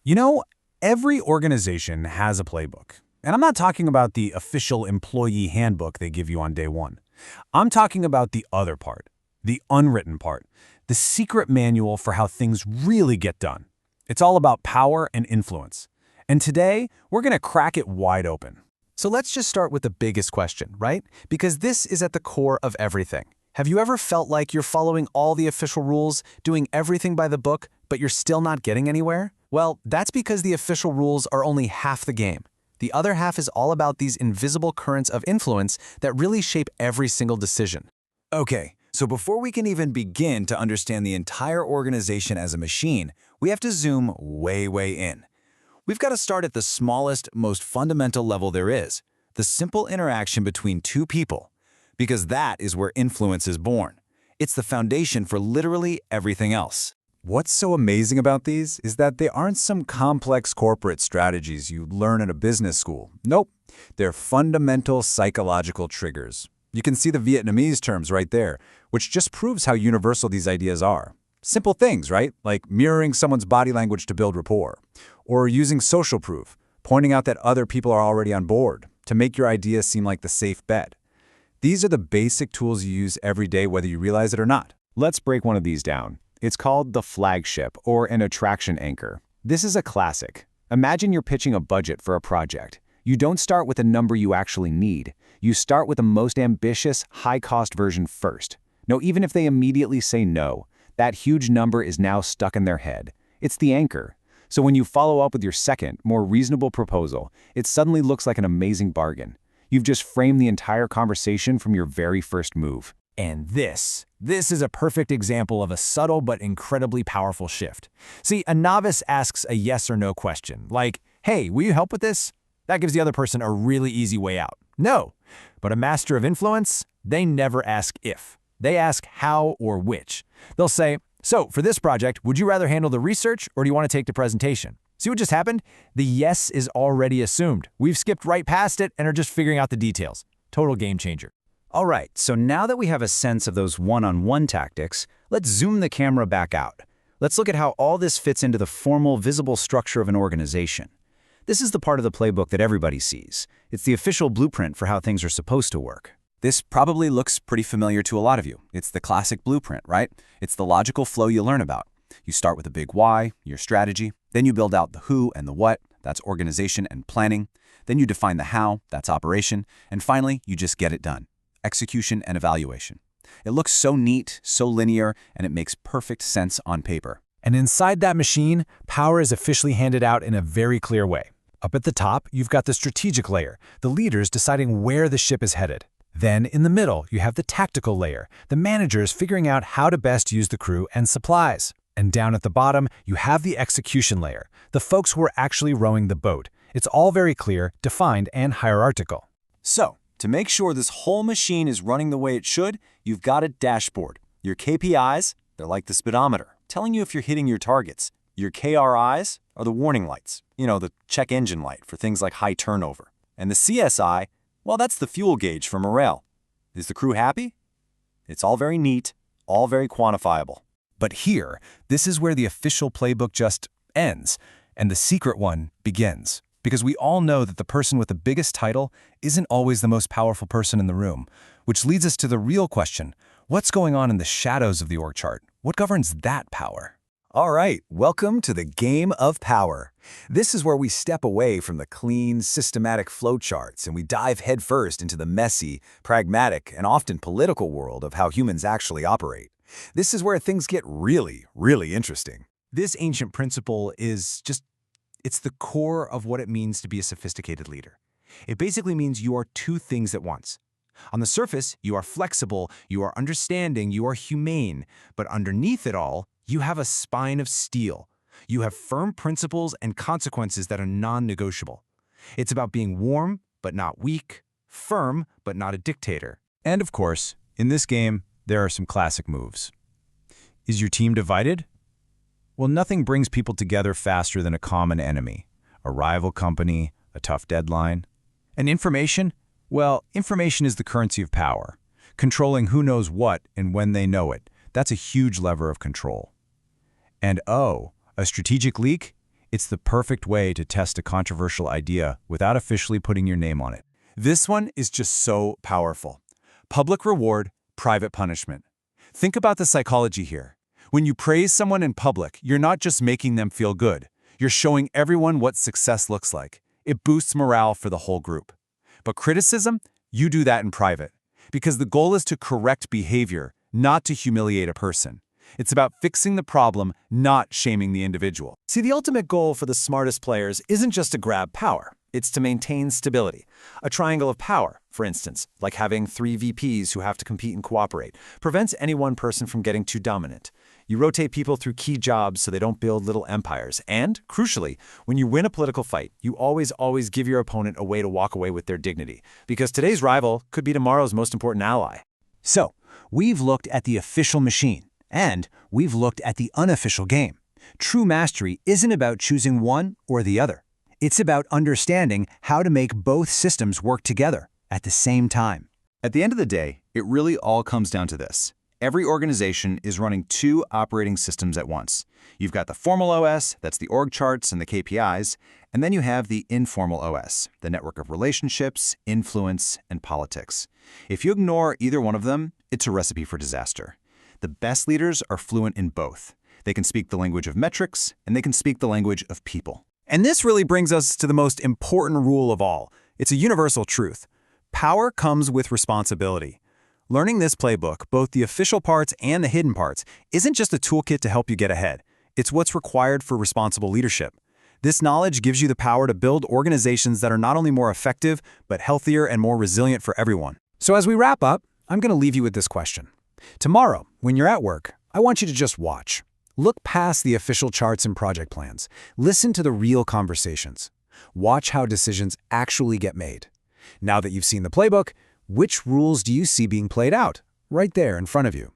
You know, every organization has a playbook. And I'm not talking about the official employee handbook they give you on day one. I'm talking about the other part, the unwritten part, the secret manual for how things really get done. It's all about power and influence. And today, we're going to crack it wide open. So let's just start with the biggest question, right? Because this is at the core of everything. Have you ever felt like you're following all the official rules, doing everything by the book, but you're still not getting anywhere? Well, that's because the official rules are only half the game. The other half is all about these invisible currents of influence that really shape every single decision. Okay, so before we can even begin to understand the entire organization as a machine, we have to zoom way in. We've got to start at the smallest, most fundamental level there is, the simple interaction between two people, because that is where influence is born. It's the foundation for literally everything else. What's so amazing about these is that they aren't some complex corporate strategies you learn in a business school. Nope, they're fundamental psychological triggers. You can see the Vietnamese terms right there, which just proves how universal these ideas are. Simple things, right? Like mirroring someone's body language to build rapport, or using social proof, pointing out that other people are already on board to make your idea seem like the safe bet. These are the basic tools you use every day whether you realize it or not. Let's break one of these down. It's called the flagship or an attraction anchor. This is a classic. Imagine you're pitching a budget for a project. You don't start with a number you actually need. You start with the most ambitious, high-cost version first. Now, even if they immediately say no, that huge number is now stuck in their head. It's the anchor. So when you follow up with your second, more reasonable proposal, it suddenly looks like an amazing bargain. You've just framed the entire conversation from your very first move. And this is a perfect example of a subtle but incredibly powerful shift. See, a novice asks a yes or no question, like, hey, will you help with this? That gives the other person a really easy way out. No. But a master of influence, they never ask if. They ask how or which. They'll say, so for this project, would you rather handle the research or do you want to take the presentation? See what just happened? The yes is already assumed. We've skipped right past it and are just figuring out the details. Total game changer. All right, so now that we have a sense of those one-on-one tactics, let's zoom the camera back out. Let's look at how all this fits into the formal, visible structure of an organization. This is the part of the playbook that everybody sees. It's the official blueprint for how things are supposed to work. This probably looks pretty familiar to a lot of you. It's the classic blueprint, right? It's the logical flow you learn about. You start with a big why, your strategy. Then you build out the who and the what. That's organization and planning. Then you define the how. That's operation. And finally, you just get it done. Execution and evaluation. It looks so neat, so linear, and it makes perfect sense on paper. And inside that machine, power is officially handed out in a very clear way. Up at the top, you've got the strategic layer, the leaders deciding where the ship is headed. Then, in the middle, you have the tactical layer, the managers figuring out how to best use the crew and supplies. And down at the bottom, you have the execution layer, the folks who are actually rowing the boat. It's all very clear, defined, and hierarchical. So, to make sure this whole machine is running the way it should, you've got a dashboard. Your KPIs, they're like the speedometer, telling you if you're hitting your targets. Your KRIs are the warning lights, the check engine light for things like high turnover. And the CSI, well, that's the fuel gauge for morale. Is the crew happy? It's all very neat, all very quantifiable. But here, this is where the official playbook just ends, and the secret one begins. Because we all know that the person with the biggest title isn't always the most powerful person in the room, which leads us to the real question, what's going on in the shadows of the org chart? What governs that power? All right, welcome to the game of power. This is where we step away from the clean, systematic flowcharts and we dive headfirst into the messy, pragmatic, and often political world of how humans actually operate. This is where things get really interesting. This ancient principle is it's the core of what it means to be a sophisticated leader. It basically means you are two things at once. On the surface, you are flexible, you are understanding, you are humane, but underneath it all, you have a spine of steel. You have firm principles and consequences that are non-negotiable. It's about being warm, but not weak, firm, but not a dictator. And of course, in this game, there are some classic moves. Is your team divided? Well, nothing brings people together faster than a common enemy, a rival company, a tough deadline. And information? Well, information is the currency of power. Controlling who knows what and when they know it, that's a huge lever of control. And a strategic leak? It's the perfect way to test a controversial idea without officially putting your name on it. This one is just so powerful. Public reward, private punishment. Think about the psychology here. When you praise someone in public, you're not just making them feel good. You're showing everyone what success looks like. It boosts morale for the whole group. But criticism, you do that in private. Because the goal is to correct behavior, not to humiliate a person. It's about fixing the problem, not shaming the individual. See, the ultimate goal for the smartest players isn't just to grab power. It's to maintain stability. A triangle of power, for instance, like having 3 VPs who have to compete and cooperate, prevents any one person from getting too dominant. You rotate people through key jobs so they don't build little empires. And, crucially, when you win a political fight, you always give your opponent a way to walk away with their dignity. Because today's rival could be tomorrow's most important ally. So, we've looked at the official machine, and we've looked at the unofficial game. True mastery isn't about choosing one or the other. It's about understanding how to make both systems work together at the same time. At the end of the day, it really all comes down to this. Every organization is running 2 operating systems at once. You've got the formal OS, that's the org charts and the KPIs, and then you have the informal OS, the network of relationships, influence, and politics. If you ignore either one of them, it's a recipe for disaster. The best leaders are fluent in both. They can speak the language of metrics, and they can speak the language of people. And this really brings us to the most important rule of all. It's a universal truth. Power comes with responsibility. Learning this playbook, both the official parts and the hidden parts, isn't just a toolkit to help you get ahead. It's what's required for responsible leadership. This knowledge gives you the power to build organizations that are not only more effective, but healthier and more resilient for everyone. So as we wrap up, I'm going to leave you with this question. Tomorrow, when you're at work, I want you to just watch. Look past the official charts and project plans. Listen to the real conversations. Watch how decisions actually get made. Now that you've seen the playbook, which rules do you see being played out right there in front of you?